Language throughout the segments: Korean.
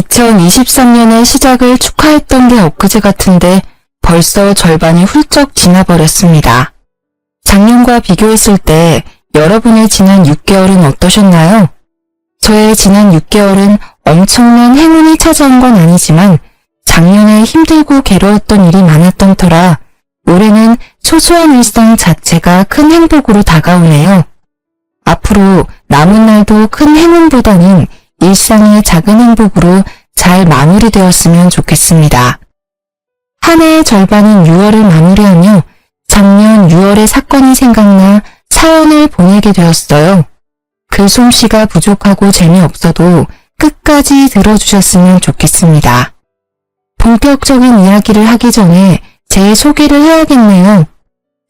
2023년의 시작을 축하했던 게 엊그제 같은데 벌써 절반이 훌쩍 지나버렸습니다. 작년과 비교했을 때 여러분의 지난 6개월은 어떠셨나요? 저의 지난 6개월은 엄청난 행운이 찾아온 건 아니지만 작년에 힘들고 괴로웠던 일이 많았던 터라 올해는 소소한 일상 자체가 큰 행복으로 다가오네요. 앞으로 남은 날도 큰 행운보다는 일상의 작은 행복으로 잘 마무리되었으면 좋겠습니다. 한 해의 절반인 6월을 마무리하며 작년 6월의 사건이 생각나 사연을 보내게 되었어요. 글 솜씨가 부족하고 재미없어도 끝까지 들어주셨으면 좋겠습니다. 본격적인 이야기를 하기 전에 제 소개를 해야겠네요.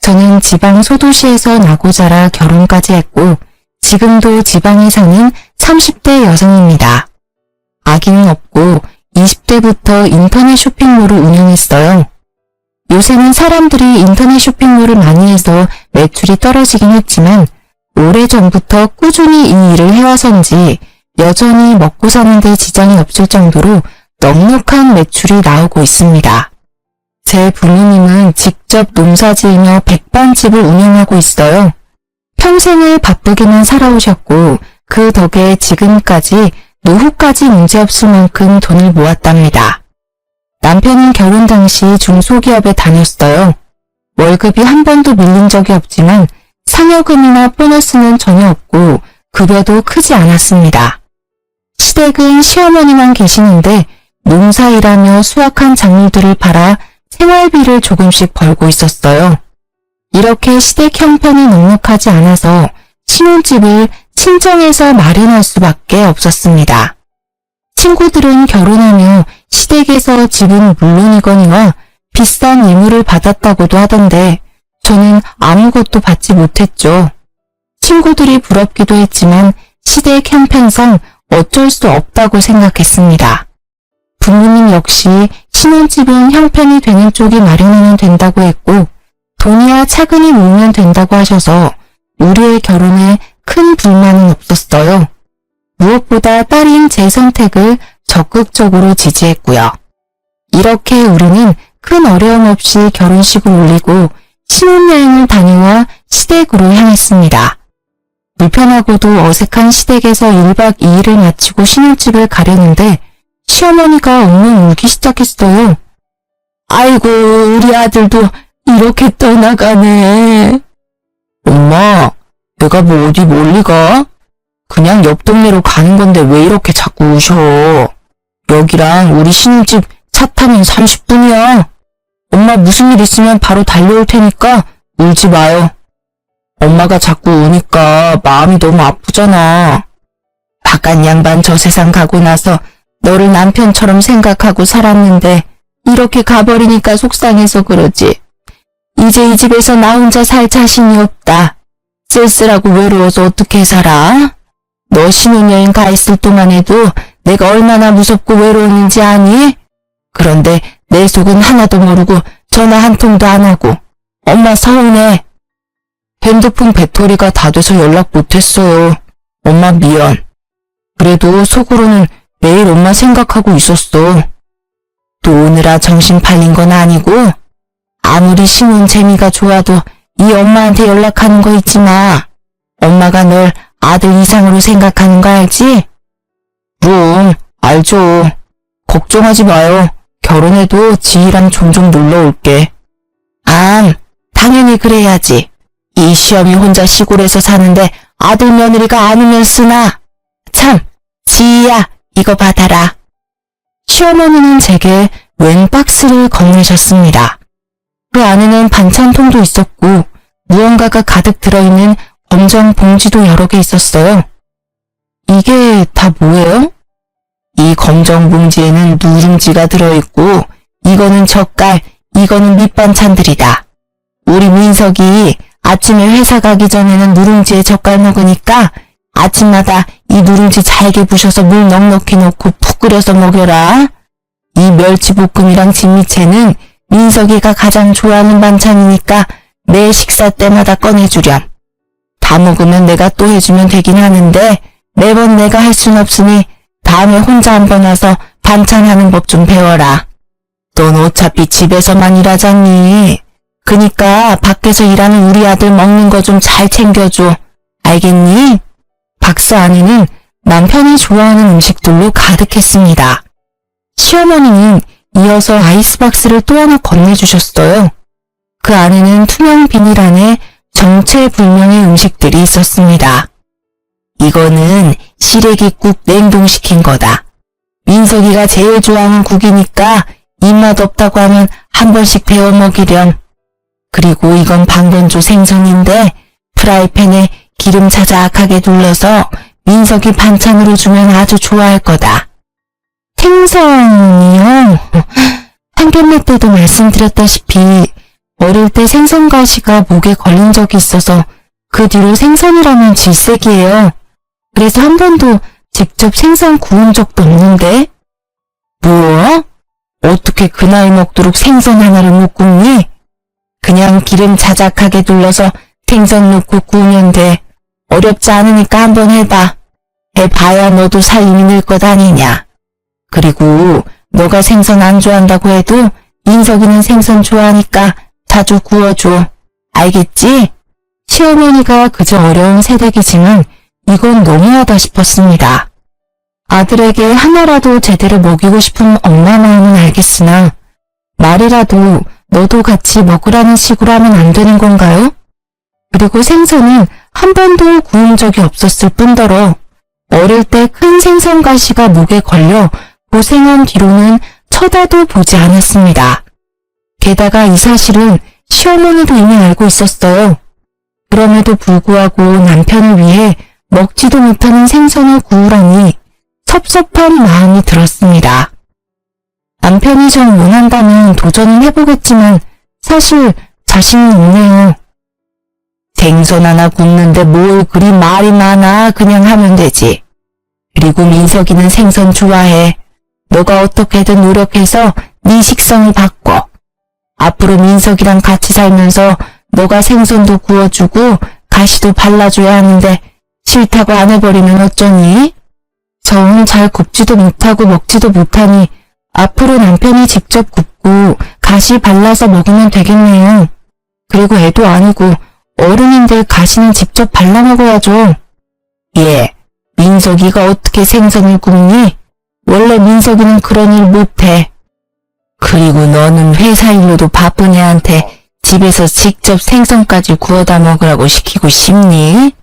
저는 지방 소도시에서 나고 자라 결혼까지 했고 지금도 지방에 사는 30대 여성입니다. 아기는 없고 20대부터 인터넷 쇼핑몰을 운영했어요. 요새는 사람들이 인터넷 쇼핑몰을 많이 해서 매출이 떨어지긴 했지만 오래전부터 꾸준히 이 일을 해와서인지 여전히 먹고 사는 데 지장이 없을 정도로 넉넉한 매출이 나오고 있습니다. 제 부모님은 직접 농사지으며 백반집을 운영하고 있어요. 평생을 바쁘게만 살아오셨고 그 덕에 지금까지 노후까지 문제없을 만큼 돈을 모았답니다. 남편은 결혼 당시 중소기업에 다녔어요. 월급이 한 번도 밀린 적이 없지만 상여금이나 보너스는 전혀 없고 급여도 크지 않았습니다. 시댁은 시어머니만 계시는데 농사일하며 수확한 작물들을 팔아 생활비를 조금씩 벌고 있었어요. 이렇게 시댁 형편이 넉넉하지 않아서 신혼집을 친정에서 마련할 수밖에 없었습니다. 친구들은 결혼하며 시댁에서 집은 물론이거니와 비싼 예물을 받았다고도 하던데 저는 아무것도 받지 못했죠. 친구들이 부럽기도 했지만 시댁 형편상 어쩔 수 없다고 생각했습니다. 부모님 역시 신혼집은 형편이 되는 쪽이 마련하면 된다고 했고 돈이야 차근히 모으면 된다고 하셔서 우리의 결혼에 큰 불만은 없었어요. 무엇보다 딸인 제 선택을 적극적으로 지지했고요. 이렇게 우리는 큰 어려움 없이 결혼식을 올리고 신혼여행을 다녀와 시댁으로 향했습니다. 불편하고도 어색한 시댁에서 1박 2일을 마치고 신혼집을 가려는데 시어머니가 엉엉 울기 시작했어요. 아이고 우리 아들도 이렇게 떠나가네. 엄마, 내가 뭐 어디 멀리 가? 그냥 옆 동네로 가는 건데 왜 이렇게 자꾸 우셔? 여기랑 우리 신혼집 차 타면 30분이야. 엄마 무슨 일 있으면 바로 달려올 테니까 울지 마요. 엄마가 자꾸 우니까 마음이 너무 아프잖아. 바깥 양반 저 세상 가고 나서 너를 남편처럼 생각하고 살았는데 이렇게 가버리니까 속상해서 그러지. 이제 이 집에서 나 혼자 살 자신이 없다. 쓸쓸하고 외로워서 어떻게 살아? 너 신혼여행 가 있을 동안에도 내가 얼마나 무섭고 외로웠는지 아니? 그런데 내 속은 하나도 모르고 전화 한 통도 안 하고 엄마 서운해. 핸드폰 배터리가 다 돼서 연락 못했어요. 엄마 미안. 그래도 속으로는 매일 엄마 생각하고 있었어. 또 오느라 정신 팔린 건 아니고 아무리 신혼 재미가 좋아도 이 엄마한테 연락하는 거 잊지 마. 엄마가 널 아들 이상으로 생각하는 거 알지? 그럼 알죠. 걱정하지 마요. 결혼해도 지희랑 종종 놀러 올게. 당연히 그래야지. 이 시어미 혼자 시골에서 사는데 아들 며느리가 아니면 쓰나. 참, 지희야 이거 받아라. 시어머니는 제게 웬 박스를 건네셨습니다. 그 안에는 반찬통도 있었고 무언가가 가득 들어있는 검정 봉지도 여러 개 있었어요. 이게 다 뭐예요? 이 검정 봉지에는 누룽지가 들어있고 이거는 젓갈, 이거는 밑반찬들이다. 우리 민석이 아침에 회사 가기 전에는 누룽지에 젓갈 먹으니까 아침마다 이 누룽지 잘게 부셔서 물 넉넉히 넣고 푹 끓여서 먹여라. 이 멸치볶음이랑 진미채는 민석이가 가장 좋아하는 반찬이니까 내 식사 때마다 꺼내주렴. 다 먹으면 내가 또 해주면 되긴 하는데 매번 내가 할 순 없으니 다음에 혼자 한번 와서 반찬하는 법 좀 배워라. 넌 어차피 집에서만 일하잖니. 그니까 밖에서 일하는 우리 아들 먹는 거 좀 잘 챙겨줘. 알겠니? 박스 안에는 남편이 좋아하는 음식들로 가득했습니다. 시어머니는 이어서 아이스박스를 또 하나 건네주셨어요. 그 안에는 투명 비닐 안에 정체불명의 음식들이 있었습니다. 이거는 시래기국 냉동시킨 거다. 민석이가 제일 좋아하는 국이니까 입맛 없다고 하면 한 번씩 배워 먹이렴. 그리고 이건 방건조 생선인데 프라이팬에 기름 자작하게 둘러서 민석이 반찬으로 주면 아주 좋아할 거다. 생선이요? 상견례 때도 말씀드렸다시피 어릴 때 생선가시가 목에 걸린 적이 있어서 그 뒤로 생선이라면 질색이에요. 그래서 한 번도 직접 생선 구운 적도 없는데. 뭐? 어떻게 그 나이 먹도록 생선 하나를 못 굽니? 그냥 기름 자작하게 둘러서 생선 넣고 구우면 돼. 어렵지 않으니까 한번 해봐. 해봐야 너도 살림이 늘 것 아니냐. 그리고 너가 생선 안 좋아한다고 해도 민석이는 생선 좋아하니까 자주 구워줘. 알겠지? 시어머니가 그저 어려운 세대이지만 이건 너무하다 싶었습니다. 아들에게 하나라도 제대로 먹이고 싶은 엄마 마음은 알겠으나 말이라도 너도 같이 먹으라는 식으로 하면 안 되는 건가요? 그리고 생선은 한 번도 구운 적이 없었을 뿐더러 어릴 때 큰 생선 가시가 목에 걸려 고생한 뒤로는 쳐다도 보지 않았습니다. 게다가 이 사실은 시어머니도 이미 알고 있었어요. 그럼에도 불구하고 남편을 위해 먹지도 못하는 생선을 구우라니 섭섭한 마음이 들었습니다. 남편이 정 원한다면 도전은 해보겠지만 사실 자신이 없네요. 생선 하나 굽는데 뭘 그리 말이 많아. 그냥 하면 되지. 그리고 민석이는 생선 좋아해. 너가 어떻게든 노력해서 네 식성을 바꿔. 앞으로 민석이랑 같이 살면서 너가 생선도 구워주고 가시도 발라줘야 하는데 싫다고 안 해버리면 어쩌니? 저는 잘 굽지도 못하고 먹지도 못하니 앞으로 남편이 직접 굽고 가시 발라서 먹으면 되겠네요. 그리고 애도 아니고 어른인데 가시는 직접 발라 먹어야죠. 예, 민석이가 어떻게 생선을 굽니? 원래 민석이는 그런 일 못해. 그리고 너는 회사 일로도 바쁜 애한테 집에서 직접 생선까지 구워다 먹으라고 시키고 싶니?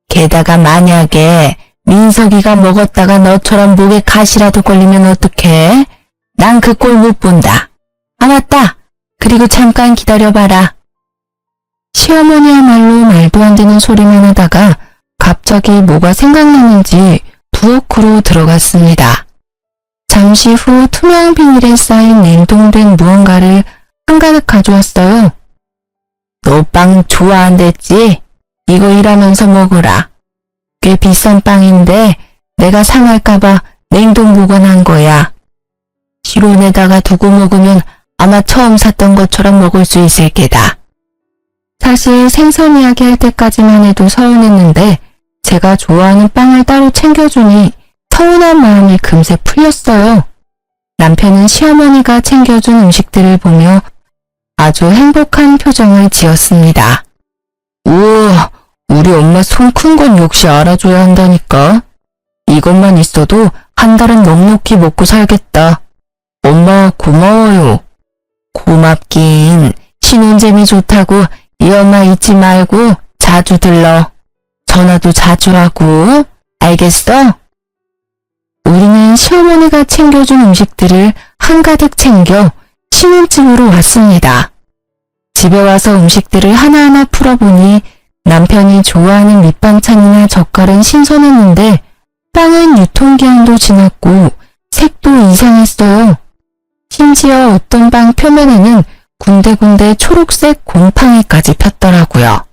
게다가 만약에 민석이가 먹었다가 너처럼 목에 가시라도 걸리면 어떡해? 난 그 꼴 못 본다. 아 맞다. 그리고 잠깐 기다려봐라. 시어머니야말로 말도 안 되는 소리만 하다가 갑자기 뭐가 생각나는지 부엌으로 들어갔습니다. 잠시 후 투명 비닐에 쌓인 냉동된 무언가를 한가득 가져왔어요. 너 빵 좋아한댔지? 이거 일하면서 먹어라. 꽤 비싼 빵인데 내가 상할까봐 냉동 보관한 거야. 실온에다가 두고 먹으면 아마 처음 샀던 것처럼 먹을 수 있을 게다. 사실 생선 이야기 할 때까지만 해도 서운했는데 제가 좋아하는 빵을 따로 챙겨주니 서운한 마음이 금세 풀렸어요. 남편은 시어머니가 챙겨준 음식들을 보며 아주 행복한 표정을 지었습니다. 우와, 우리 엄마 손 큰 건 역시 알아줘야 한다니까. 이것만 있어도 한 달은 넉넉히 먹고 살겠다. 엄마 고마워요. 고맙긴. 신혼재미 좋다고 이 엄마 잊지 말고 자주 들러. 전화도 자주 하고. 알겠어? 우리는 시어머니가 챙겨준 음식들을 한가득 챙겨 신혼집으로 왔습니다. 집에 와서 음식들을 하나하나 풀어보니 남편이 좋아하는 밑반찬이나 젓갈은 신선했는데 빵은 유통기한도 지났고 색도 이상했어요. 심지어 어떤 빵 표면에는 군데군데 초록색 곰팡이까지 폈더라고요.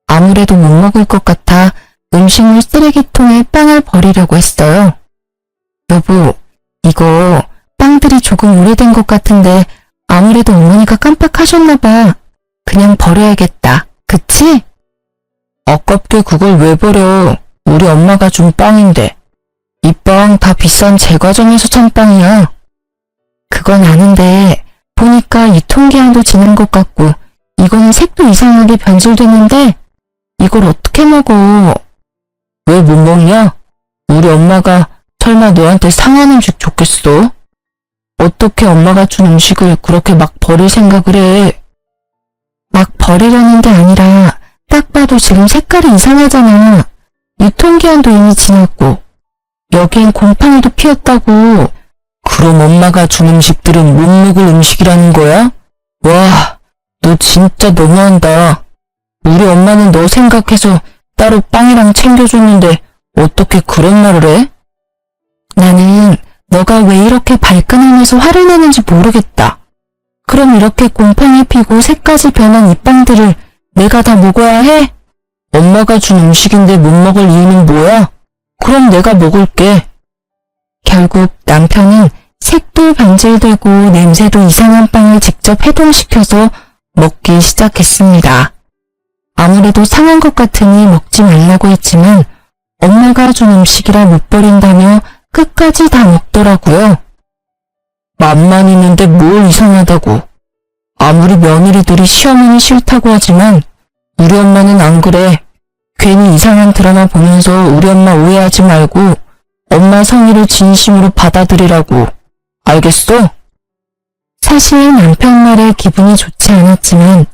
아무래도 못 먹을 것 같아 음식물 쓰레기통에 빵을 버리려고 했어요. 여보, 이거 빵들이 조금 오래된 것 같은데 아무래도 어머니가 깜빡하셨나봐. 그냥 버려야겠다. 그치? 아깝게 그걸 왜 버려? 우리 엄마가 준 빵인데. 이 빵 다 비싼 제과점에서 산 빵이야. 그건 아는데 보니까 유통기한도 지난 것 같고 이거는 색도 이상하게 변질됐는데 이걸 어떻게 먹어? 왜 못 먹냐? 우리 엄마가 설마 너한테 상한 음식 줬겠어? 어떻게 엄마가 준 음식을 그렇게 막 버릴 생각을 해? 막 버리려는 게 아니라 딱 봐도 지금 색깔이 이상하잖아. 유통기한도 이미 지났고 여기엔 곰팡이도 피었다고. 그럼 엄마가 준 음식들은 못 먹을 음식이라는 거야? 와, 너 진짜 너무한다. 우리 엄마는 너 생각해서 따로 빵이랑 챙겨줬는데 어떻게 그런 말을 해? 나는 너가 왜 이렇게 발끈하면서 화를 내는지 모르겠다. 그럼 이렇게 곰팡이 피고 색까지 변한 이 빵들을 내가 다 먹어야 해? 엄마가 준 음식인데 못 먹을 이유는 뭐야? 그럼 내가 먹을게. 결국 남편은 색도 변질되고 냄새도 이상한 빵을 직접 해동시켜서 먹기 시작했습니다. 아무래도 상한 것 같으니 먹지 말라고 했지만 엄마가 준 음식이라 못 버린다며 끝까지 다 먹더라고요. 맛만 있는데 뭘 이상하다고. 아무리 며느리들이 시어머니 싫다고 하지만 우리 엄마는 안 그래. 괜히 이상한 드라마 보면서 우리 엄마 오해하지 말고 엄마 성의를 진심으로 받아들이라고. 알겠어? 사실 남편 말에 기분이 좋지 않았지만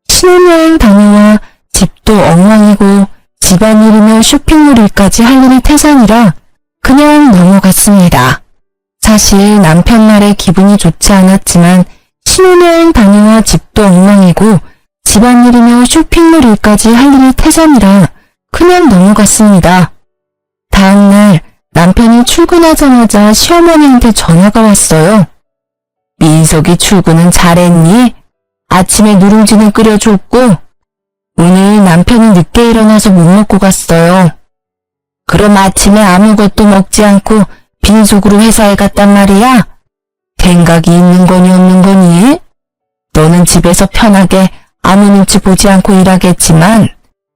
신혼여행 다녀와 집도 엉망이고 집안일이며 쇼핑몰 일까지 할 일이 태산이라 그냥 넘어갔습니다. 사실 남편 말에 기분이 좋지 않았지만 신혼여행 다녀와 집도 엉망이고 집안일이며 쇼핑몰 일까지 할 일이 태산이라 그냥 넘어갔습니다. 다음날 남편이 출근하자마자 시어머니한테 전화가 왔어요. 민석이 출근은 잘했니? 아침에 누룽지는 끓여줬고 오늘 남편이 늦게 일어나서 못 먹고 갔어요. 그럼 아침에 아무것도 먹지 않고 빈속으로 회사에 갔단 말이야? 생각이 있는 거니 없는 거니? 너는 집에서 편하게 아무 눈치 보지 않고 일하겠지만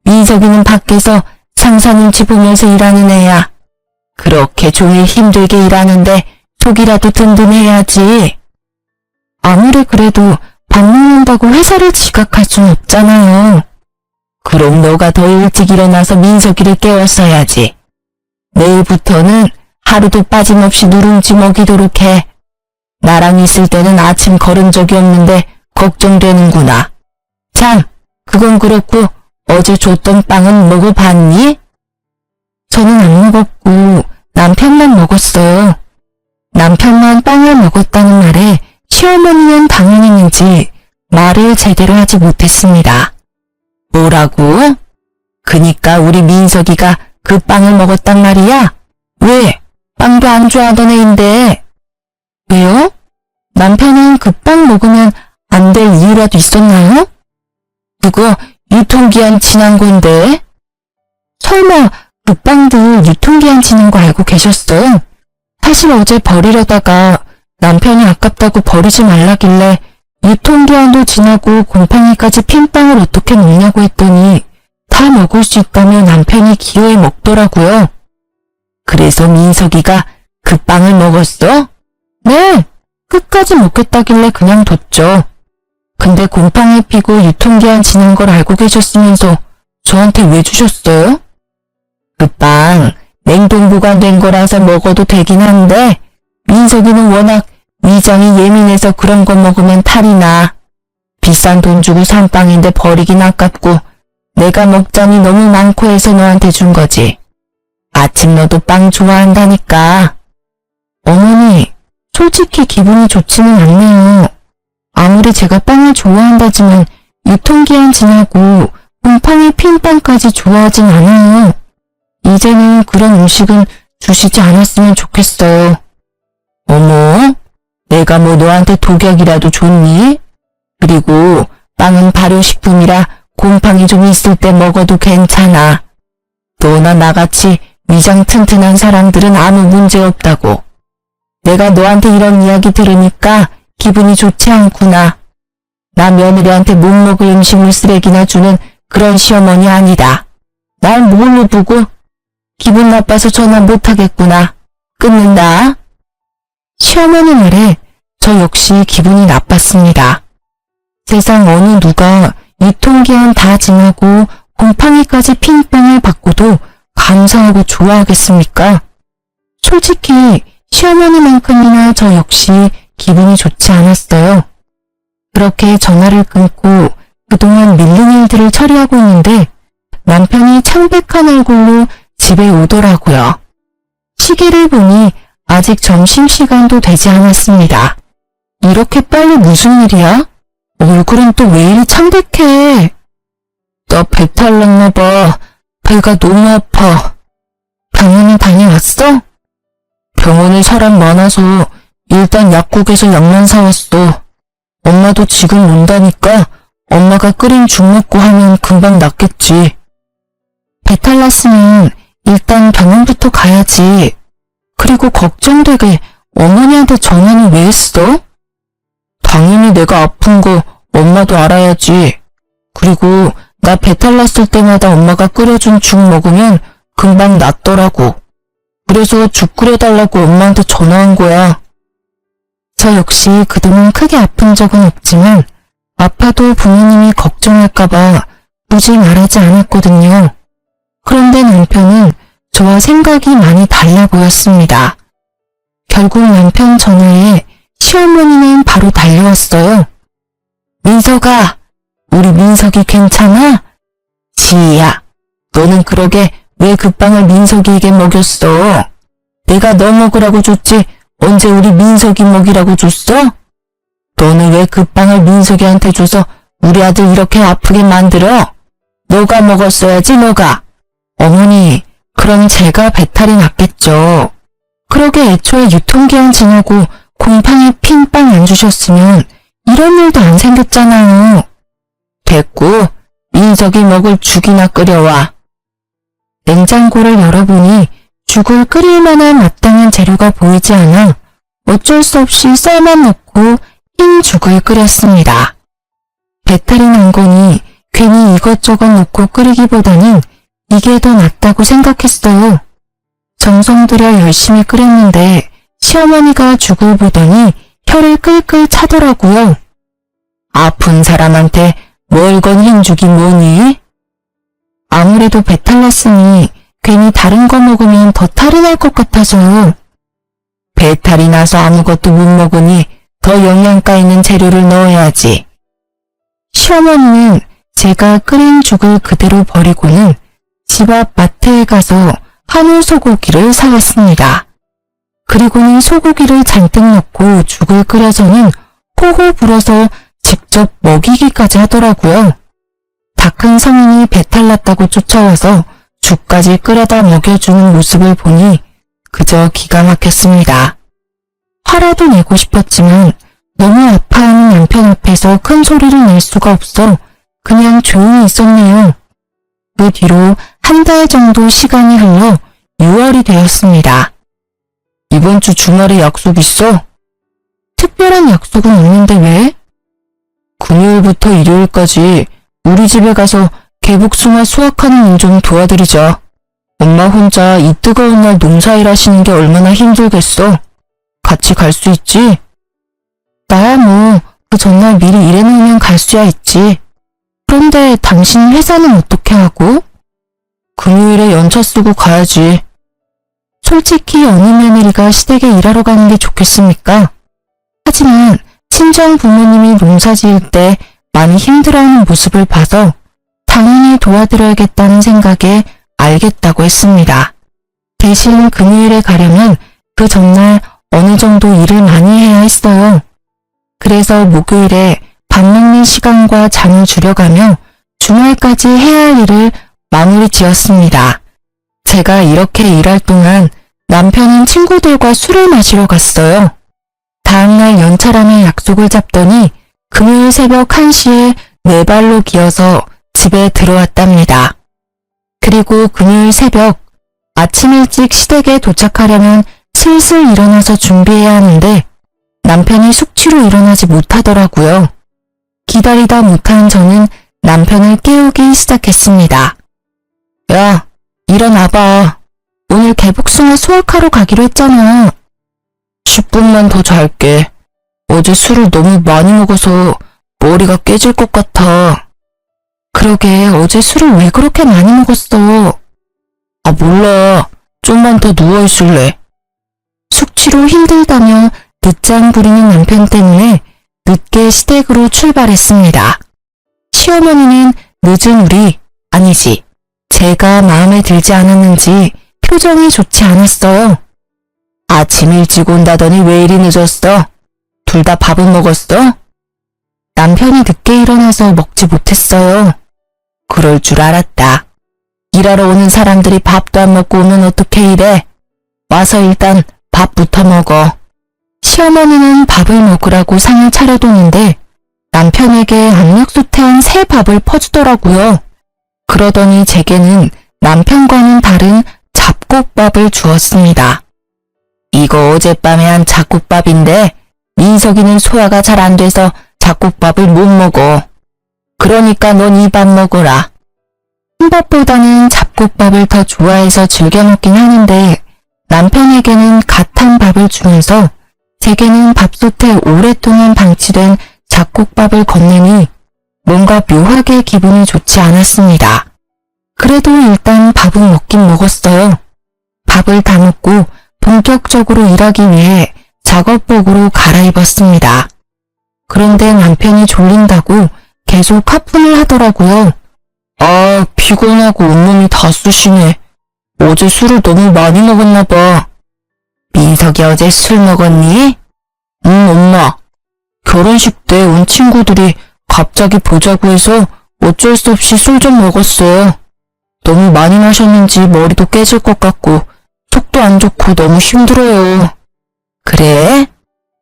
민석이는 밖에서 상사 눈치 보면서 일하는 애야. 그렇게 종일 힘들게 일하는데 속이라도 든든해야지. 아무리 그래도 밥 먹는다고 회사를 지각할 순 없잖아요. 그럼 너가 더 일찍 일어나서 민석이를 깨웠어야지. 내일부터는 하루도 빠짐없이 누룽지 먹이도록 해. 나랑 있을 때는 아침 걸은 적이 없는데 걱정되는구나. 참, 그건 그렇고 어제 줬던 빵은 먹어봤니? 저는 안 먹었고 남편만 먹었어요. 남편만 빵을 먹었다는 말에 시어머니는 당연했는지 말을 제대로 하지 못했습니다. 뭐라고? 그니까 우리 민석이가 그 빵을 먹었단 말이야? 왜? 빵도 안 좋아하던 애인데. 왜요? 남편은 그 빵 먹으면 안 될 이유라도 있었나요? 그거 유통기한 지난 건데. 설마 그 빵도 유통기한 지난 거 알고 계셨어요? 사실 어제 버리려다가 남편이 아깝다고 버리지 말라길래 유통기한도 지나고 곰팡이까지 핀 빵을 어떻게 먹냐고 했더니 다 먹을 수 있다며 남편이 기어이 먹더라고요. 그래서 민석이가 그 빵을 먹었어? 네, 끝까지 먹겠다길래 그냥 뒀죠. 근데 곰팡이 피고 유통기한 지난 걸 알고 계셨으면서 저한테 왜 주셨어요? 그 빵 냉동 보관된 거라서 먹어도 되긴 한데 민석이는 워낙 위장이 예민해서 그런 거 먹으면 탈이 나. 비싼 돈 주고 산 빵인데 버리긴 아깝고 내가 먹자니 너무 많고 해서 너한테 준 거지. 아침 너도 빵 좋아한다니까. 어머니, 솔직히 기분이 좋지는 않네요. 아무리 제가 빵을 좋아한다지만 유통기한 지나고 곰팡이 핀 빵까지 좋아하진 않아요. 이제는 그런 음식은 주시지 않았으면 좋겠어요. 어머, 내가 뭐 너한테 독약이라도 줬니? 그리고 빵은 발효식품이라 곰팡이 좀 있을 때 먹어도 괜찮아. 너나 나같이 위장 튼튼한 사람들은 아무 문제 없다고. 내가 너한테 이런 이야기 들으니까 기분이 좋지 않구나. 나 며느리한테 못 먹을 음식물 쓰레기나 주는 그런 시어머니 아니다. 날 뭘로 보고? 기분 나빠서 전화 못하겠구나. 끊는다. 시어머니 말에 저 역시 기분이 나빴습니다. 세상 어느 누가 유통기한 다 지나고 곰팡이까지 핀 빵을 받고도 감사하고 좋아하겠습니까? 솔직히 시어머니만큼이나 저 역시 기분이 좋지 않았어요. 그렇게 전화를 끊고 그동안 밀린 일들을 처리하고 있는데 남편이 창백한 얼굴로 집에 오더라고요. 시계를 보니 아직 점심시간도 되지 않았습니다. 이렇게 빨리 무슨 일이야? 얼굴은 또 왜 이리 창백해? 나 배탈 났나 봐. 배가 너무 아파. 병원에 다녀왔어? 병원에 사람 많아서 일단 약국에서 약만 사왔어. 엄마도 지금 온다니까 엄마가 끓인 죽 먹고 하면 금방 낫겠지. 배탈 났으면 일단 병원부터 가야지. 그리고 걱정되게 어머니한테 전화는 왜 했어? 당연히 내가 아픈 거 엄마도 알아야지. 그리고 나 배탈 났을 때마다 엄마가 끓여준 죽 먹으면 금방 낫더라고. 그래서 죽 끓여달라고 엄마한테 전화한 거야. 저 역시 그동안 크게 아픈 적은 없지만 아파도 부모님이 걱정할까봐 굳이 말하지 않았거든요. 그런데 남편은 저와 생각이 많이 달라 보였습니다. 결국 남편 전화에 시어머니는 바로 달려왔어요. 민석아, 우리 민석이 괜찮아? 지희야, 너는 그러게 왜 그 빵을 민석이에게 먹였어? 내가 너 먹으라고 줬지 언제 우리 민석이 먹이라고 줬어? 너는 왜 그 빵을 민석이한테 줘서 우리 아들 이렇게 아프게 만들어? 너가 먹었어야지 너가. 어머니, 그럼 제가 배탈이 났겠죠. 그러게 애초에 유통기한 지나고 곰팡이 핀 빵 안 주셨으면 이런 일도 안 생겼잖아요. 됐고, 민석이 먹을 죽이나 끓여와. 냉장고를 열어보니 죽을 끓일 만한 마땅한 재료가 보이지 않아 어쩔 수 없이 쌀만 넣고 흰 죽을 끓였습니다. 배탈이 난 거니 괜히 이것저것 넣고 끓이기보다는 이게 더 낫다고 생각했어요. 정성 들여 열심히 끓였는데 시어머니가 죽을 보더니 혀를 끌끌 차더라고요. 아픈 사람한테 뭘 건 흰죽이 뭐니? 아무래도 배탈 났으니 괜히 다른 거 먹으면 더 탈이 날 것 같아서요. 배탈이 나서 아무것도 못 먹으니 더 영양가 있는 재료를 넣어야지. 시어머니는 제가 끓인 죽을 그대로 버리고는 집 앞 마트에 가서 한우 소고기를 사왔습니다. 그리고는 소고기를 잔뜩 넣고 죽을 끓여서는 호호 불어서 직접 먹이기까지 하더라고요. 다 큰 성인이 배탈 났다고 쫓아와서 죽까지 끓여다 먹여주는 모습을 보니 그저 기가 막혔습니다. 화라도 내고 싶었지만 너무 아파하는 남편 앞에서 큰 소리를 낼 수가 없어 그냥 조용히 있었네요. 그 뒤로 한 달 정도 시간이 흘러 6월이 되었습니다. 이번 주 주말에 약속 있어? 특별한 약속은 없는데 왜? 금요일부터 일요일까지 우리 집에 가서 개복숭아 수확하는 일 좀 도와드리자. 엄마 혼자 이 뜨거운 날 농사일 하시는 게 얼마나 힘들겠어. 같이 갈 수 있지? 나야 뭐 그 전날 미리 일해놓으면 갈 수야 있지. 그런데 당신 회사는 어떻게 하고? 금요일에 연차 쓰고 가야지. 솔직히 어느 며느리가 시댁에 일하러 가는 게 좋겠습니까? 하지만 친정 부모님이 농사 지을 때 많이 힘들어하는 모습을 봐서 당연히 도와드려야겠다는 생각에 알겠다고 했습니다. 대신 금요일에 가려면 그 전날 어느 정도 일을 많이 해야 했어요. 그래서 목요일에 밥 먹는 시간과 잠을 줄여가며 주말까지 해야 할 일을 마무리 지었습니다. 제가 이렇게 일할 동안 남편은 친구들과 술을 마시러 갔어요. 다음날 연차라며 약속을 잡더니 금요일 새벽 1시에 네 발로 기어서 집에 들어왔답니다. 그리고 금요일 새벽 아침 일찍 시댁에 도착하려면 슬슬 일어나서 준비해야 하는데 남편이 숙취로 일어나지 못하더라고요. 기다리다 못한 저는 남편을 깨우기 시작했습니다. 야, 일어나봐. 오늘 개복숭아 수확하러 가기로 했잖아. 10분만 더 잘게. 어제 술을 너무 많이 먹어서 머리가 깨질 것 같아. 그러게, 어제 술을 왜 그렇게 많이 먹었어? 아, 몰라. 좀만 더 누워있을래. 숙취로 힘들다며 늦잠 부리는 남편 때문에 늦게 시댁으로 출발했습니다. 시어머니는 늦은 우리, 아니지, 제가 마음에 들지 않았는지 표정이 좋지 않았어요. 아침 일찍 온다더니 왜 이리 늦었어? 둘 다 밥은 먹었어? 남편이 늦게 일어나서 먹지 못했어요. 그럴 줄 알았다. 일하러 오는 사람들이 밥도 안 먹고 오면 어떻게 이래? 와서 일단 밥부터 먹어. 시어머니는 밥을 먹으라고 상을 차려두는데 남편에게 압력솥에 새 밥을 퍼주더라고요. 그러더니 제게는 남편과는 다른 잡곡밥을 주었습니다. 이거 어젯밤에 한 잡곡밥인데 민석이는 소화가 잘 안 돼서 잡곡밥을 못 먹어. 그러니까 넌 이 밥 먹어라. 흰밥보다는 잡곡밥을 더 좋아해서 즐겨 먹긴 하는데 남편에게는 갓한 밥을 주면서 제게는 밥솥에 오랫동안 방치된 잡곡밥을 건네니 뭔가 묘하게 기분이 좋지 않았습니다. 그래도 일단 밥은 먹긴 먹었어요. 밥을 다 먹고 본격적으로 일하기 위해 작업복으로 갈아입었습니다. 그런데 남편이 졸린다고 계속 하품을 하더라고요. 아, 피곤하고 온몸이 다 쑤시네. 어제 술을 너무 많이 먹었나 봐. 민석이 어제 술 먹었니? 응, 엄마. 결혼식 때 온 친구들이 갑자기 보자고 해서 어쩔 수 없이 술 좀 먹었어요. 너무 많이 마셨는지 머리도 깨질 것 같고 속도 안 좋고 너무 힘들어요. 그래?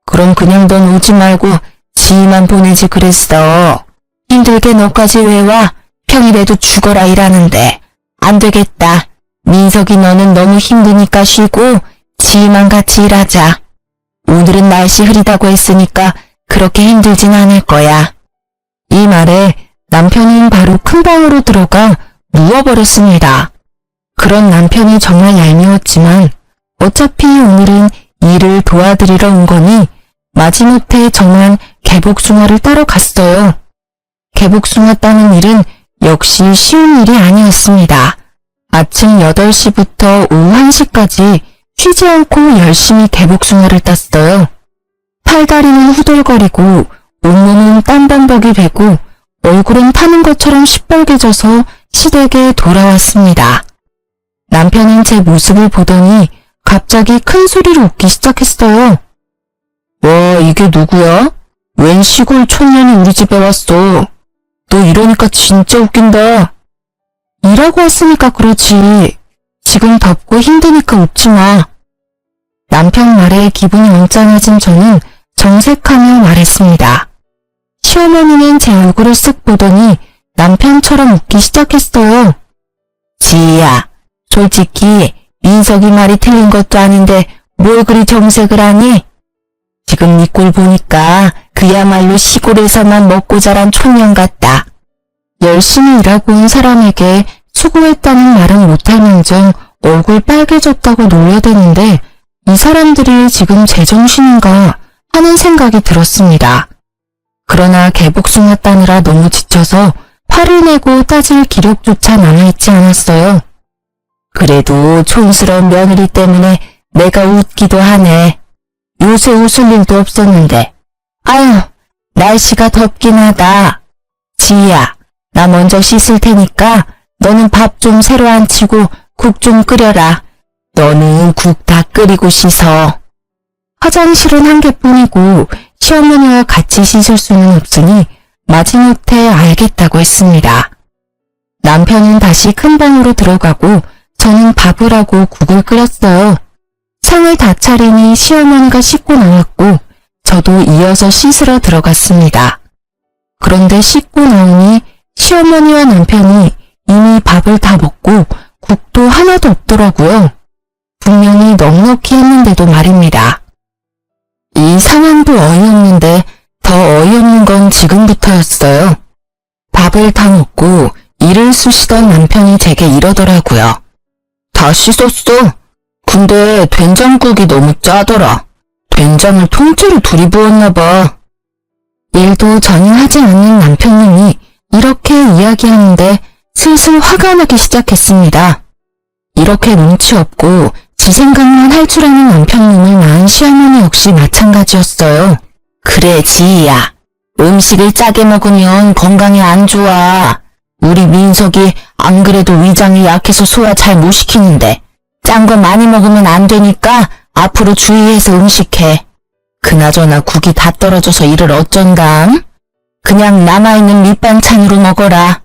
그럼 그냥 넌 오지 말고 지희만 보내지 그랬어. 힘들게 너까지 왜 와? 평일에도 죽어라 일하는데. 안 되겠다. 민석이 너는 너무 힘드니까 쉬고 지희만 같이 일하자. 오늘은 날씨 흐리다고 했으니까 그렇게 힘들진 않을 거야. 이 말에 남편은 바로 큰 방으로 들어가 누워버렸습니다. 그런 남편이 정말 얄미웠지만 어차피 오늘은 일을 도와드리러 온 거니 마지못해 정한 개복숭아를 따러 갔어요. 개복숭아 따는 일은 역시 쉬운 일이 아니었습니다. 아침 8시부터 오후 1시까지 쉬지 않고 열심히 개복숭아를 땄어요. 팔다리는 후들거리고 온몸은 땀범벅이 되고 얼굴은 타는 것처럼 시뻘개져서 시댁에 돌아왔습니다. 남편은 제 모습을 보더니 갑자기 큰 소리로 웃기 시작했어요. 와, 이게 누구야? 웬 시골 촌년이 우리 집에 왔어. 너 이러니까 진짜 웃긴다. 일하고 왔으니까 그러지. 지금 덥고 힘드니까 웃지 마. 남편 말에 기분이 엉짱해진 저는 정색하며 말했습니다. 시어머니는 제 얼굴을 쓱 보더니 남편처럼 웃기 시작했어요. 지희야, 솔직히 민석이 말이 틀린 것도 아닌데 뭘 그리 정색을 하니? 지금 네 꼴 보니까 그야말로 시골에서만 먹고 자란 촌년 같다. 열심히 일하고 온 사람에게 수고했다는 말은 못할망정 얼굴 빨개졌다고 놀려대는데 이 사람들이 지금 제정신인가 하는 생각이 들었습니다. 그러나 개복숭아 따느라 너무 지쳐서 화를 내고 따질 기력조차 남아있지 않았어요. 그래도 촌스러운 며느리 때문에 내가 웃기도 하네. 요새 웃을 일도 없었는데. 아유, 날씨가 덥긴 하다. 지희야, 나 먼저 씻을 테니까 너는 밥 좀 새로 안 치고 국 좀 끓여라. 너는 국 다 끓이고 씻어. 화장실은 한 개뿐이고 시어머니와 같이 씻을 수는 없으니 마지못해 알겠다고 했습니다. 남편은 다시 큰 방으로 들어가고 저는 밥을 하고 국을 끓였어요. 상을 다 차리니 시어머니가 씻고 나왔고 저도 이어서 씻으러 들어갔습니다. 그런데 씻고 나오니 시어머니와 남편이 이미 밥을 다 먹고 국도 하나도 없더라고요. 분명히 넉넉히 했는데도 말입니다. 이 상황도 어이없는데 더 어이없는 건 지금부터였어요. 밥을 다 먹고 일을 쑤시던 남편이 제게 이러더라고요. 다 씻었어. 근데 된장국이 너무 짜더라. 된장을 통째로 둘이 부었나 봐. 일도 전혀 하지 않는 남편님이 이렇게 이야기하는데 슬슬 화가 나기 시작했습니다. 이렇게 눈치 없고 지 생각만 할 줄 아는 남편님을 낳은 시어머니 역시 마찬가지였어요. 그래, 지희야. 음식을 짜게 먹으면 건강에 안 좋아. 우리 민석이 안 그래도 위장이 약해서 소화 잘 못 시키는데 짠 거 많이 먹으면 안 되니까 앞으로 주의해서 음식해. 그나저나 국이 다 떨어져서 이를 어쩐담? 그냥 남아있는 밑반찬으로 먹어라.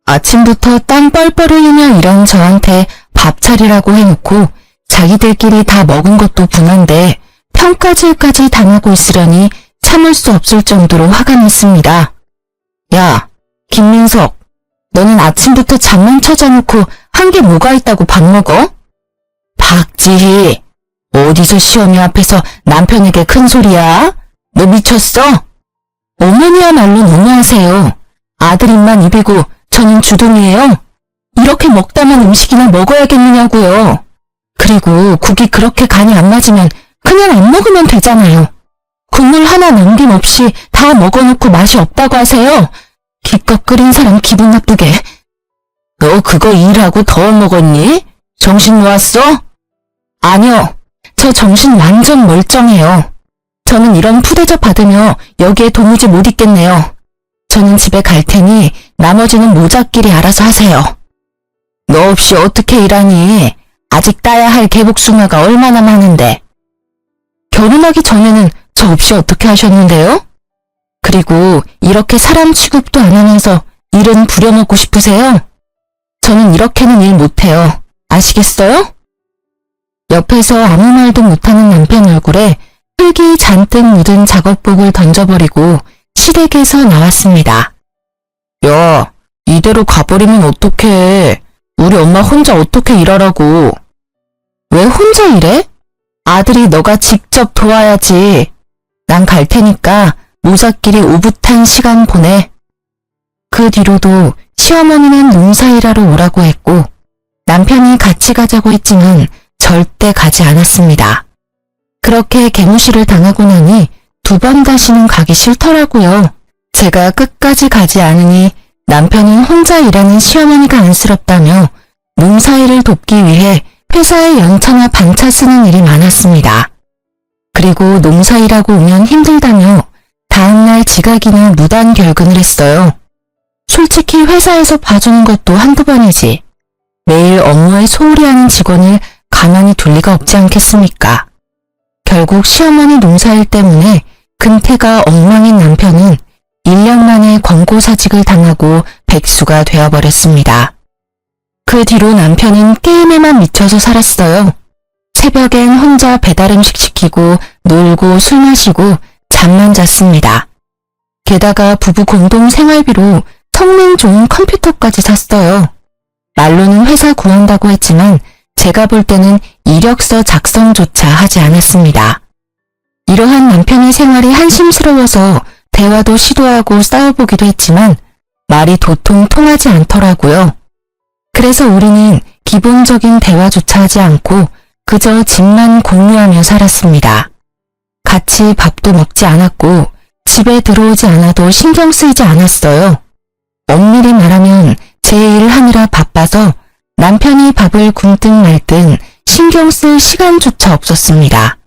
아침부터 땀 뻘뻘 흘리며 이런 저한테 밥 차리라고 해놓고 자기들끼리 다 먹은 것도 분한데 평가질까지 당하고 있으려니 참을 수 없을 정도로 화가 났습니다. 야, 김민석, 너는 아침부터 잠만 찾아놓고 한 게 뭐가 있다고 밥 먹어? 박지희, 어디서 시어머니 앞에서 남편에게 큰 소리야? 너 미쳤어? 어머니야말로 너무하세요. 아들 입만 입이고 저는 주둥이에요. 이렇게 먹다만 음식이나 먹어야겠느냐고요. 그리고 국이 그렇게 간이 안 맞으면 그냥 안 먹으면 되잖아요. 국물 하나 남김없이 다 먹어놓고 맛이 없다고 하세요. 기껏 끓인 사람 기분 나쁘게. 너 그거 일하고 더 먹었니? 정신 놓았어? 아니요. 저 정신 완전 멀쩡해요. 저는 이런 푸대접 받으며 여기에 도무지 못 있겠네요. 저는 집에 갈 테니 나머지는 모자끼리 알아서 하세요. 너 없이 어떻게 일하니? 아직 따야 할 개복숭아가 얼마나 많은데. 결혼하기 전에는 저 없이 어떻게 하셨는데요? 그리고 이렇게 사람 취급도 안 하면서 일은 부려먹고 싶으세요? 저는 이렇게는 일 못해요. 아시겠어요? 옆에서 아무 말도 못하는 남편 얼굴에 흙이 잔뜩 묻은 작업복을 던져버리고 시댁에서 나왔습니다. 야, 이대로 가버리면 어떡해. 우리 엄마 혼자 어떻게 일하라고. 왜 혼자 일해? 아들이 너가 직접 도와야지. 난 갈 테니까 모자끼리 오붓한 시간 보내. 그 뒤로도 시어머니는 농사일하러 오라고 했고 남편이 같이 가자고 했지만 절대 가지 않았습니다. 그렇게 개무시를 당하고 나니 2번 다시는 가기 싫더라고요. 제가 끝까지 가지 않으니 남편은 혼자 일하는 시어머니가 안쓰럽다며 농사일을 돕기 위해 회사에 연차나 반차 쓰는 일이 많았습니다. 그리고 농사일하고 오면 힘들다며 다음날 지각이나 무단 결근을 했어요. 솔직히 회사에서 봐주는 것도 한두 번이지. 매일 업무에 소홀히 하는 직원을 가만히 둘 리가 없지 않겠습니까? 결국 시어머니 농사일 때문에 근태가 엉망인 남편은 1년 만에 권고사직을 당하고 백수가 되어버렸습니다. 그 뒤로 남편은 게임에만 미쳐서 살았어요. 새벽엔 혼자 배달음식 시키고 놀고 술 마시고 잠만 잤습니다. 게다가 부부 공동 생활비로 성능 좋은 컴퓨터까지 샀어요. 말로는 회사 구한다고 했지만 제가 볼 때는 이력서 작성조차 하지 않았습니다. 이러한 남편의 생활이 한심스러워서 대화도 시도하고 싸워보기도 했지만 말이 도통 통하지 않더라고요. 그래서 우리는 기본적인 대화조차 하지 않고 그저 집만 공유하며 살았습니다. 같이 밥도 먹지 않았고 집에 들어오지 않아도 신경 쓰이지 않았어요. 엄밀히 말하면 제 일을 하느라 바빠서 남편이 밥을 굶든 말든 신경 쓸 시간조차 없었습니다.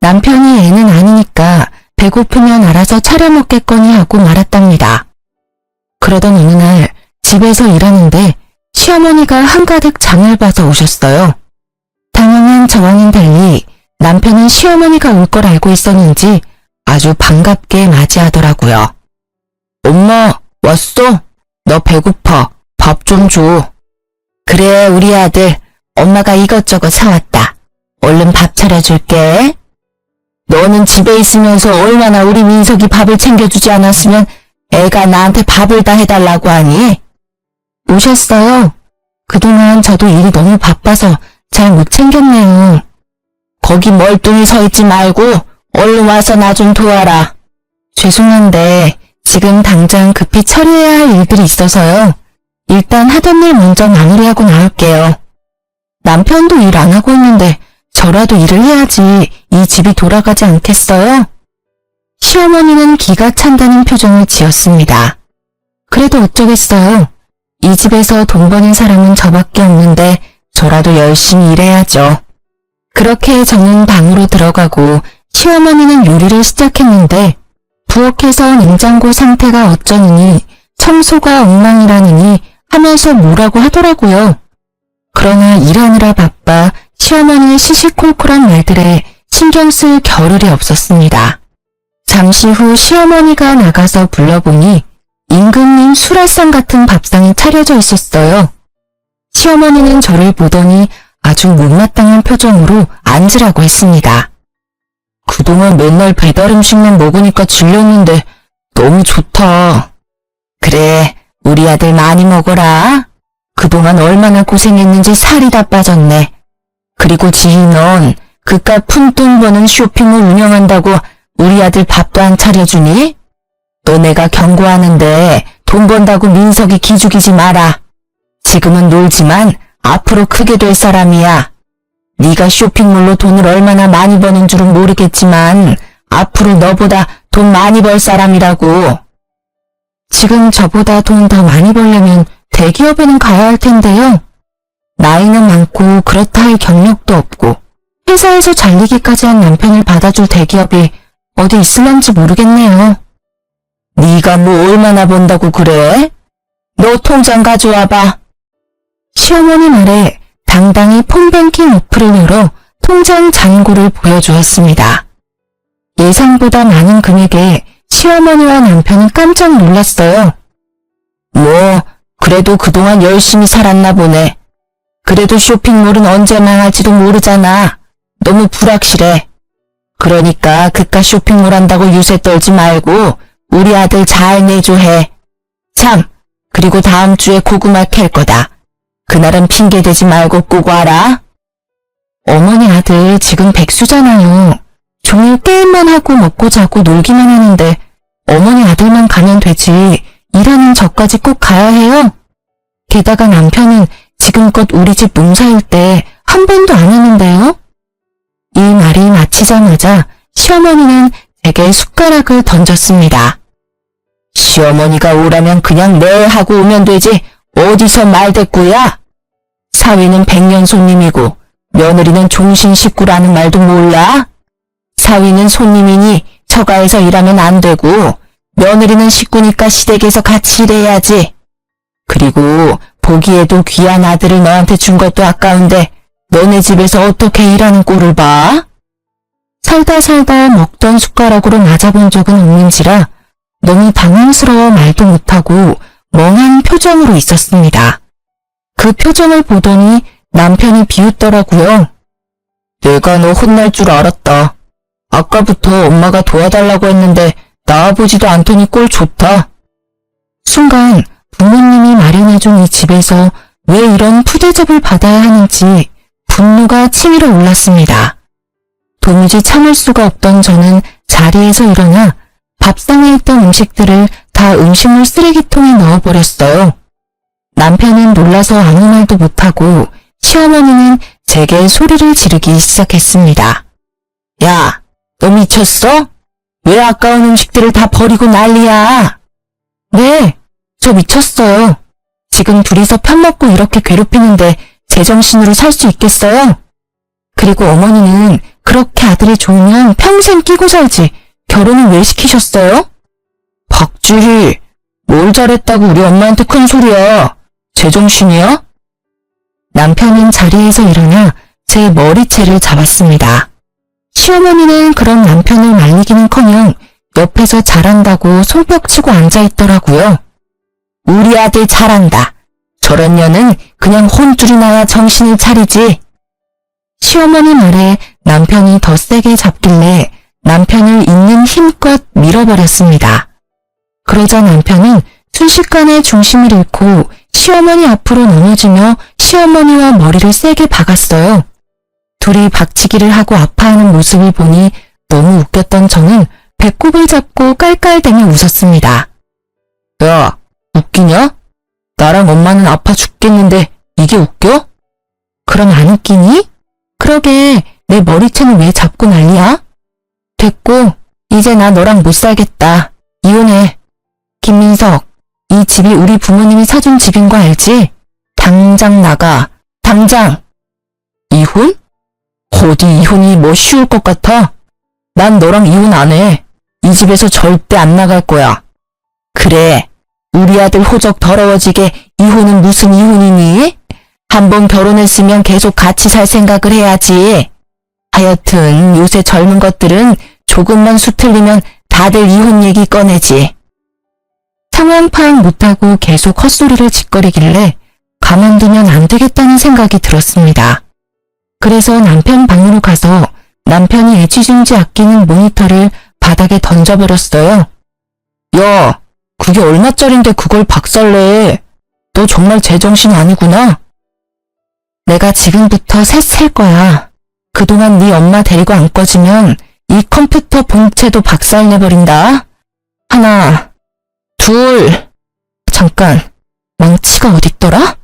남편이 애는 아니니까 배고프면 알아서 차려 먹겠거니 하고 말았답니다. 그러던 어느 날 집에서 일하는데 시어머니가 한가득 장을 봐서 오셨어요. 당황한 저와는 달리 남편은 시어머니가 올 걸 알고 있었는지 아주 반갑게 맞이하더라고요. 엄마, 왔어? 너 배고파. 밥 좀 줘. 그래, 우리 아들. 엄마가 이것저것 사왔다. 얼른 밥 차려줄게. 너는 집에 있으면서 얼마나 우리 민석이 밥을 챙겨주지 않았으면 애가 나한테 밥을 다 해달라고 하니? 오셨어요? 그동안 저도 일이 너무 바빠서 잘 못 챙겼네요. 거기 멀뚱히 서 있지 말고 얼른 와서 나 좀 도와라. 죄송한데 지금 당장 급히 처리해야 할 일들이 있어서요. 일단 하던 일 먼저 마무리하고 나올게요. 남편도 일 안 하고 있는데 저라도 일을 해야지 이 집이 돌아가지 않겠어요? 시어머니는 기가 찬다는 표정을 지었습니다. 그래도 어쩌겠어요. 이 집에서 돈 버는 사람은 저밖에 없는데 저라도 열심히 일해야죠. 그렇게 저는 방으로 들어가고 시어머니는 요리를 시작했는데 부엌에서 냉장고 상태가 어쩌느니 청소가 엉망이라느니 하면서 뭐라고 하더라고요. 그러나 일하느라 바빠 시어머니의 시시콜콜한 말들에 신경 쓸 겨를이 없었습니다. 잠시 후 시어머니가 나가서 불러보니 임금님 수라상 같은 밥상이 차려져 있었어요. 시어머니는 저를 보더니 아주 못마땅한 표정으로 앉으라고 했습니다. 그동안 맨날 배달 음식만 먹으니까 질렸는데 너무 좋다. 그래, 우리 아들 많이 먹어라. 그동안 얼마나 고생했는지 살이 다 빠졌네. 그리고 지희 넌 그깟 푼돈 버는 쇼핑몰 운영한다고 우리 아들 밥도 안 차려주니? 너 내가 경고하는데 돈 번다고 민석이 기죽이지 마라. 지금은 놀지만 앞으로 크게 될 사람이야. 네가 쇼핑몰로 돈을 얼마나 많이 버는 줄은 모르겠지만 앞으로 너보다 돈 많이 벌 사람이라고. 지금 저보다 돈 더 많이 벌려면 대기업에는 가야 할 텐데요. 나이는 많고 그렇다 할 경력도 없고 회사에서 잘리기까지 한 남편을 받아줄 대기업이 어디 있을런지 모르겠네요. 네가 뭐 얼마나 번다고 그래? 너 통장 가져와봐. 시어머니 말에 당당히 폰뱅킹 어플을 열어 통장 잔고를 보여주었습니다. 예상보다 많은 금액에 시어머니와 남편은 깜짝 놀랐어요. 뭐 그래도 그동안 열심히 살았나 보네. 그래도 쇼핑몰은 언제 망할지도 모르잖아. 너무 불확실해. 그러니까 그깟 쇼핑몰 한다고 유세 떨지 말고 우리 아들 잘 내조해. 참, 그리고 다음 주에 고구마 캘 거다. 그날은 핑계대지 말고 꼭 와라. 어머니 아들 지금 백수잖아요. 종일 게임만 하고 먹고 자고 놀기만 하는데 어머니 아들만 가면 되지 일하는 저까지 꼭 가야 해요? 게다가 남편은 지금껏 우리 집 농사일 때 한 번도 안 했는데요? 이 말이 마치자마자 시어머니는 제게 숟가락을 던졌습니다. 시어머니가 오라면 그냥 네 하고 오면 되지 어디서 말대꾸야? 사위는 백년 손님이고 며느리는 종신 식구라는 말도 몰라? 사위는 손님이니 처가에서 일하면 안 되고 며느리는 식구니까 시댁에서 같이 일해야지. 그리고 보기에도 귀한 아들을 너한테 준 것도 아까운데 너네 집에서 어떻게 일하는 꼴을 봐? 살다 먹던 숟가락으로 맞아본 적은 없는지라 너무 당황스러워 말도 못하고 멍한 표정으로 있었습니다. 그 표정을 보더니 남편이 비웃더라고요. 내가 너 혼날 줄 알았다. 아까부터 엄마가 도와달라고 했는데 나와보지도 않더니 꼴 좋다. 순간 부모님이 마련해준 이 집에서 왜 이런 푸대접을 받아야 하는지 분노가 치밀어 올랐습니다. 도무지 참을 수가 없던 저는 자리에서 일어나 밥상에 있던 음식들을 다 음식물 쓰레기통에 넣어버렸어요. 남편은 놀라서 아무 말도 못하고 시어머니는 제게 소리를 지르기 시작했습니다. 야, 너 미쳤어? 왜 아까운 음식들을 다 버리고 난리야? 네, 저 미쳤어요. 지금 둘이서 편먹고 이렇게 괴롭히는데 제정신으로 살 수 있겠어요? 그리고 어머니는 그렇게 아들이 좋으면 평생 끼고 살지 결혼을 왜 시키셨어요? 박주희, 뭘 잘했다고 우리 엄마한테 큰 소리야. 제정신이야? 남편은 자리에서 일어나 제 머리채를 잡았습니다. 시어머니는 그런 남편을 말리기는커녕 옆에서 잘한다고 손뼉치고 앉아있더라고요. 우리 아들 잘한다. 저런 년은 그냥 혼쭐이 나야 정신을 차리지. 시어머니 말에 남편이 더 세게 잡길래 남편을 있는 힘껏 밀어버렸습니다. 그러자 남편은 순식간에 중심을 잃고 시어머니 앞으로 넘어지며 시어머니와 머리를 세게 박았어요. 둘이 박치기를 하고 아파하는 모습을 보니 너무 웃겼던 저는 배꼽을 잡고 깔깔대며 웃었습니다. 야, 웃기냐? 나랑 엄마는 아파 죽겠는데 이게 웃겨? 그럼 안 웃기니? 그러게 내 머리채는 왜 잡고 난리야? 됐고, 이제 나 너랑 못 살겠다. 이혼해. 김민석, 이 집이 우리 부모님이 사준 집인 거 알지? 당장 나가. 당장. 이혼? 어디 이혼이 뭐 쉬울 것 같아? 난 너랑 이혼 안 해. 이 집에서 절대 안 나갈 거야. 그래. 우리 아들 호적 더러워지게 이혼은 무슨 이혼이니? 한번 결혼했으면 계속 같이 살 생각을 해야지. 하여튼 요새 젊은 것들은 조금만 수 틀리면 다들 이혼 얘기 꺼내지. 상황 파악 못하고 계속 헛소리를 짓거리길래 가만두면 안 되겠다는 생각이 들었습니다. 그래서 남편 방으로 가서 남편이 애지중지 아끼는 모니터를 바닥에 던져버렸어요. 야, 그게 얼마짜린데 그걸 박살내. 너 정말 제정신 아니구나. 내가 지금부터 셋 셀 거야. 그동안 네 엄마 데리고 안 꺼지면 이 컴퓨터 본체도 박살내버린다. 하나, 둘. 잠깐, 망치가 어딨더라?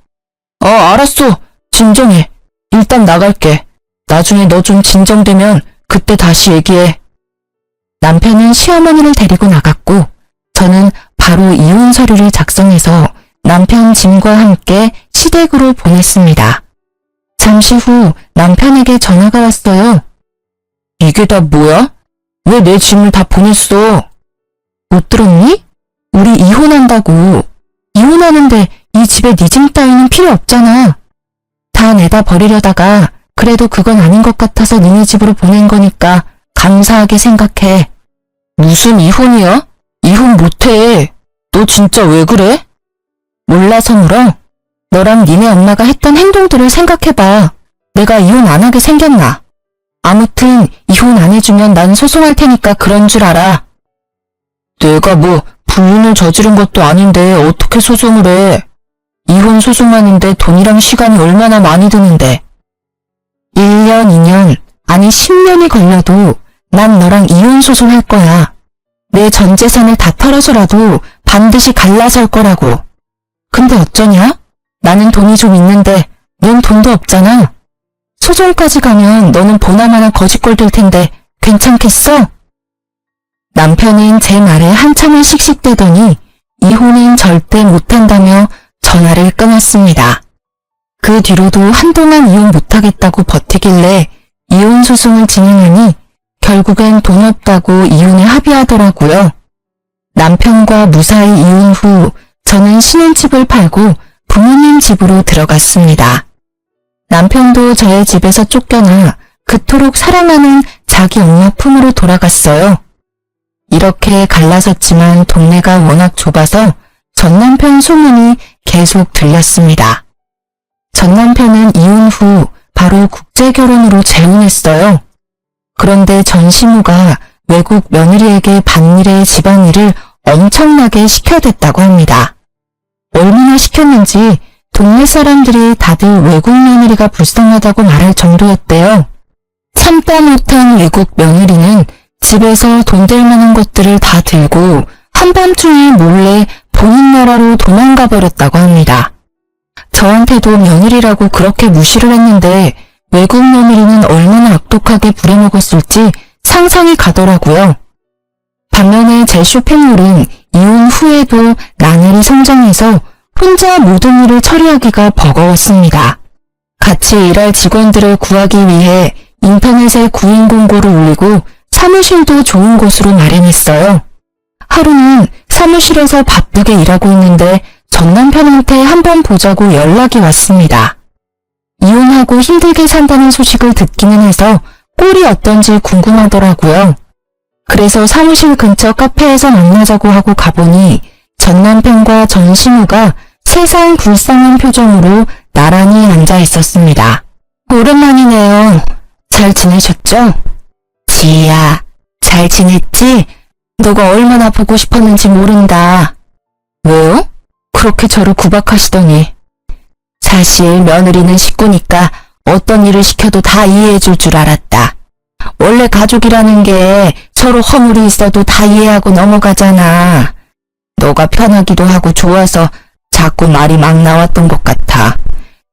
알았어. 진정해. 일단 나갈게. 나중에 너 좀 진정되면 그때 다시 얘기해. 남편은 시어머니를 데리고 나갔고 저는 바로 이혼 서류를 작성해서 남편 짐과 함께 시댁으로 보냈습니다. 잠시 후 남편에게 전화가 왔어요. 이게 다 뭐야? 왜 내 짐을 다 보냈어? 못 들었니? 우리 이혼한다고. 이혼하는데 이 집에 네 짐 따위는 필요 없잖아. 다 내다 버리려다가 그래도 그건 아닌 것 같아서 니네 집으로 보낸 거니까 감사하게 생각해. 무슨 이혼이야? 이혼 못해. 너 진짜 왜 그래? 몰라서 물어. 너랑 니네 엄마가 했던 행동들을 생각해봐. 내가 이혼 안 하게 생겼나? 아무튼 이혼 안 해주면 난 소송할 테니까 그런 줄 알아. 내가 뭐 불륜을 저지른 것도 아닌데 어떻게 소송을 해. 이혼 소송하는데 돈이랑 시간이 얼마나 많이 드는데. 1년, 2년, 아니 10년이 걸려도 난 너랑 이혼 소송할 거야. 내 전 재산을 다 털어서라도 반드시 갈라설 거라고. 근데 어쩌냐? 나는 돈이 좀 있는데 넌 돈도 없잖아. 소송까지 가면 너는 보나마나 거짓골 될 텐데 괜찮겠어? 남편은 제 말에 한참을 씩씩대더니 이혼은 절대 못한다며 전화를 끊었습니다. 그 뒤로도 한동안 이혼 못하겠다고 버티길래 이혼 소송을 진행하니 결국엔 돈 없다고 이혼에 합의하더라고요. 남편과 무사히 이혼 후 저는 신혼집을 팔고 부모님 집으로 들어갔습니다. 남편도 저의 집에서 쫓겨나 그토록 사랑하는 자기 엄마 품으로 돌아갔어요. 이렇게 갈라섰지만 동네가 워낙 좁아서 전 남편 소문이 계속 들렸습니다. 전 남편은 이혼 후 바로 국제결혼으로 재혼했어요. 그런데 전 시모가 외국 며느리에게 반일의 집안일을 엄청나게 시켜댔다고 합니다. 얼마나 시켰는지 동네 사람들이 다들 외국 며느리가 불쌍하다고 말할 정도였대요. 참다 못한 외국 며느리는 집에서 돈 될 만한 것들을 다 들고 한밤중에 몰래 본인 나라로 도망가 버렸다고 합니다. 저한테도 며느리라고 그렇게 무시를 했는데 외국 며느리는 얼마나 악독하게 부려먹었을지 상상이 가더라고요. 반면에 제 쇼핑몰은 이혼 후에도 나날이 성장해서 혼자 모든 일을 처리하기가 버거웠습니다. 같이 일할 직원들을 구하기 위해 인터넷에 구인 공고를 올리고 사무실도 좋은 곳으로 마련했어요. 하루는 사무실에서 바쁘게 일하고 있는데 전 남편한테 한번 보자고 연락이 왔습니다. 이혼하고 힘들게 산다는 소식을 듣기는 해서 꼴이 어떤지 궁금하더라고요. 그래서 사무실 근처 카페에서 만나자고 하고 가보니 전 남편과 전 시모가 세상 불쌍한 표정으로 나란히 앉아 있었습니다. 오랜만이네요. 잘 지내셨죠? 지희야, 잘 지냈지? 너가 얼마나 보고 싶었는지 모른다. 왜요? 그렇게 저를 구박하시더니. 사실 며느리는 식구니까 어떤 일을 시켜도 다 이해해줄 줄 알았다. 원래 가족이라는 게 서로 허물이 있어도 다 이해하고 넘어가잖아. 너가 편하기도 하고 좋아서 자꾸 말이 막 나왔던 것 같아.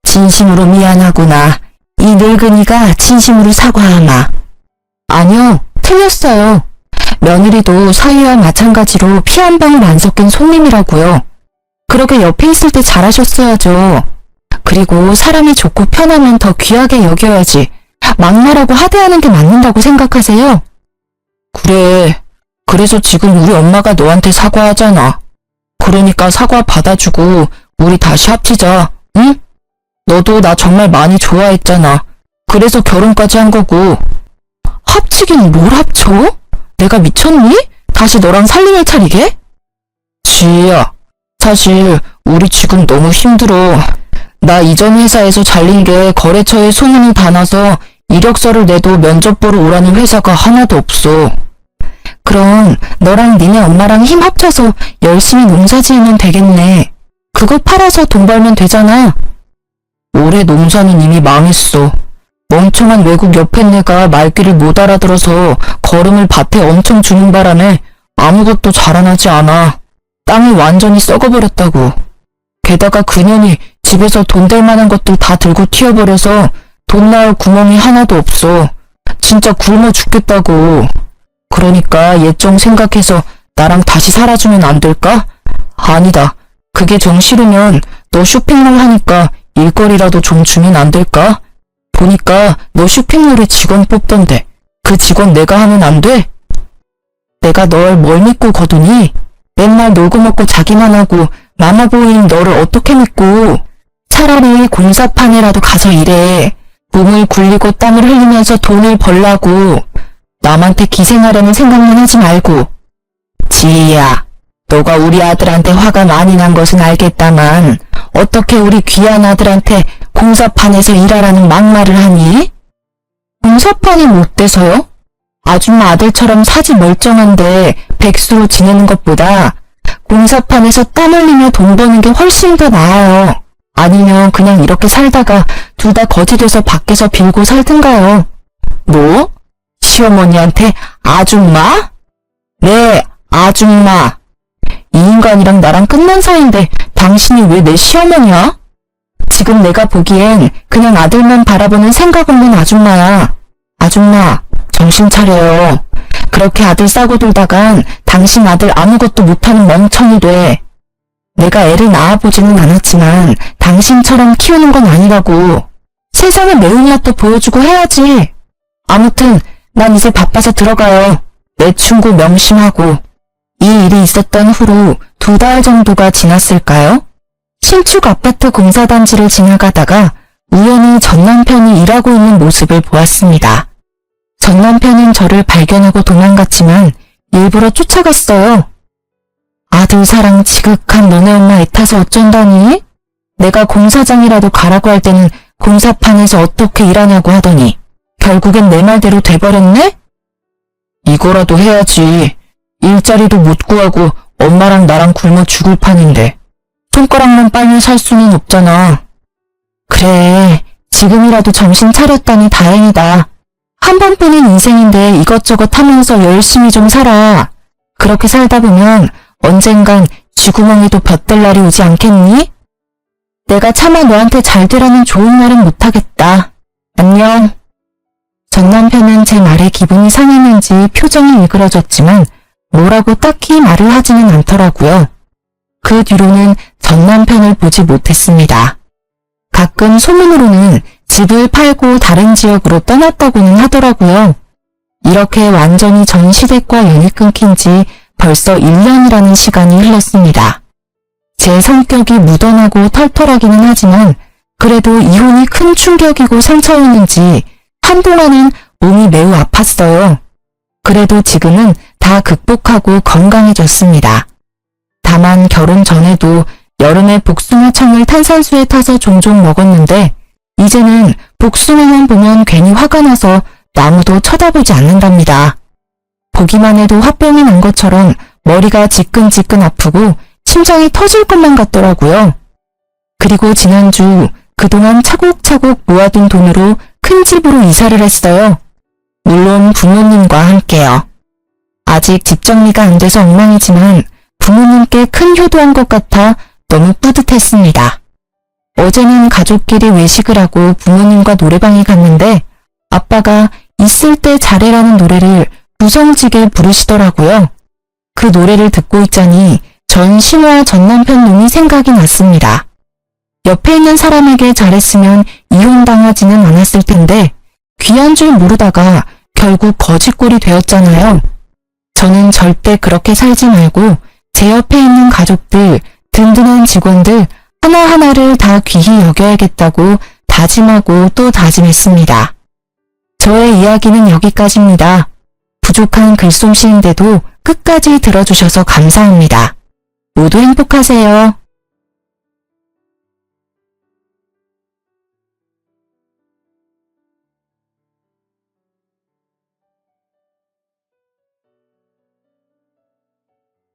진심으로 미안하구나. 이 늙은이가 진심으로 사과하마. 아니요, 틀렸어요. 며느리도 사위와 마찬가지로 피 한 방울 안 섞인 손님이라고요. 그렇게 옆에 있을 때 잘하셨어야죠. 그리고 사람이 좋고 편하면 더 귀하게 여겨야지. 막말하고 하대하는 게 맞는다고 생각하세요? 그래. 그래서 지금 우리 엄마가 너한테 사과하잖아. 그러니까 사과 받아주고 우리 다시 합치자, 응? 너도 나 정말 많이 좋아했잖아. 그래서 결혼까지 한 거고. 합치긴 뭘 합쳐? 내가 미쳤니? 다시 너랑 살림을 차리게? 지희야, 사실 우리 지금 너무 힘들어. 나 이전 회사에서 잘린 게 거래처에 소문이 다 나서 이력서를 내도 면접 보러 오라는 회사가 하나도 없어. 그럼 너랑 니네 엄마랑 힘 합쳐서 열심히 농사 지으면 되겠네. 그거 팔아서 돈 벌면 되잖아. 올해 농사는 이미 망했어. 멍청한 외국 여팬네가 말귀를 못 알아들어서 거름을 밭에 엄청 주는 바람에 아무것도 자라나지 않아. 땅이 완전히 썩어버렸다고. 게다가 그년이 집에서 돈 될 만한 것들 다 들고 튀어버려서 돈 나올 구멍이 하나도 없어. 진짜 굶어 죽겠다고. 그러니까 옛 좀 생각해서 나랑 다시 살아주면 안 될까? 아니다. 그게 정 싫으면 너 쇼핑몰 하니까 일거리라도 좀 주면 안 될까? 보니까 너 쇼핑몰에 직원 뽑던데 그 직원 내가 하면 안 돼? 내가 널 뭘 믿고 거두니? 맨날 놀고 먹고 자기만 하고 마마보이인 너를 어떻게 믿고. 차라리 공사판에라도 가서 일해. 몸을 굴리고 땀을 흘리면서 돈을 벌라고. 남한테 기생하려는 생각만 하지 말고. 지희야, 너가 우리 아들한테 화가 많이 난 것은 알겠다만 어떻게 우리 귀한 아들한테 공사판에서 일하라는 막말을 하니? 공사판이 못 돼서요? 아줌마 아들처럼 사지 멀쩡한데 백수로 지내는 것보다 공사판에서 땀 흘리며 돈 버는 게 훨씬 더 나아요. 아니면 그냥 이렇게 살다가 둘 다 거지 돼서 밖에서 빌고 살든가요. 뭐? 시어머니한테 아줌마? 네, 아줌마. 이 인간이랑 나랑 끝난 사이인데 당신이 왜 내 시어머니야? 지금 내가 보기엔 그냥 아들만 바라보는 생각 없는 아줌마야. 아줌마, 정신 차려요. 그렇게 아들 싸고 돌다간 당신 아들 아무것도 못하는 멍청이 돼. 내가 애를 낳아보지는 않았지만 당신처럼 키우는 건 아니라고. 세상에 매운맛도 보여주고 해야지. 아무튼 난 이제 바빠서 들어가요. 내 충고 명심하고. 이 일이 있었던 후로 2달 정도가 지났을까요? 신축 아파트 공사단지를 지나가다가 우연히 전 남편이 일하고 있는 모습을 보았습니다. 전 남편은 저를 발견하고 도망갔지만 일부러 쫓아갔어요. 아들 사랑 지극한 너네 엄마 애타서 어쩐다니? 내가 공사장이라도 가라고 할 때는 공사판에서 어떻게 일하냐고 하더니 결국엔 내 말대로 돼버렸네? 이거라도 해야지. 일자리도 못 구하고 엄마랑 나랑 굶어 죽을 판인데 손가락만 빨면 살 수는 없잖아. 그래, 지금이라도 정신 차렸다니 다행이다. 한 번뿐인 인생인데 이것저것 하면서 열심히 좀 살아. 그렇게 살다 보면 언젠간 쥐구멍에도 볕들 날이 오지 않겠니? 내가 차마 너한테 잘 되라는 좋은 말은 못하겠다. 안녕. 전 남편은 제 말에 기분이 상했는지 표정이 일그러졌지만 뭐라고 딱히 말을 하지는 않더라고요. 그 뒤로는 전 남편을 보지 못했습니다. 가끔 소문으로는 집을 팔고 다른 지역으로 떠났다고는 하더라고요. 이렇게 완전히 전 시댁과 연이 끊긴 지 벌써 1년이라는 시간이 흘렀습니다. 제 성격이 무던하고 털털하기는 하지만 그래도 이혼이 큰 충격이고 상처였는지 한동안은 몸이 매우 아팠어요. 그래도 지금은 다 극복하고 건강해졌습니다. 다만 결혼 전에도 여름에 복숭아청을 탄산수에 타서 종종 먹었는데 이제는 복숭아만 보면 괜히 화가 나서 아무도 쳐다보지 않는답니다. 보기만 해도 화병이 난 것처럼 머리가 지끈지끈 아프고 심장이 터질 것만 같더라고요. 그리고 지난주 그동안 차곡차곡 모아둔 돈으로 큰 집으로 이사를 했어요. 물론 부모님과 함께요. 아직 집 정리가 안 돼서 엉망이지만 부모님께 큰 효도한 것 같아 너무 뿌듯했습니다. 어제는 가족끼리 외식을 하고 부모님과 노래방에 갔는데 아빠가 있을 때 잘해라는 노래를 구성지게 부르시더라고요. 그 노래를 듣고 있자니 전 신화 전 남편 놈이 생각이 났습니다. 옆에 있는 사람에게 잘했으면 이혼당하지는 않았을 텐데 귀한 줄 모르다가 결국 거지꼴이 되었잖아요. 저는 절대 그렇게 살지 말고 제 옆에 있는 가족들, 든든한 직원들 하나하나를 다 귀히 여겨야겠다고 다짐하고 또 다짐했습니다. 저의 이야기는 여기까지입니다. 부족한 글솜씨인데도 끝까지 들어주셔서 감사합니다. 모두 행복하세요.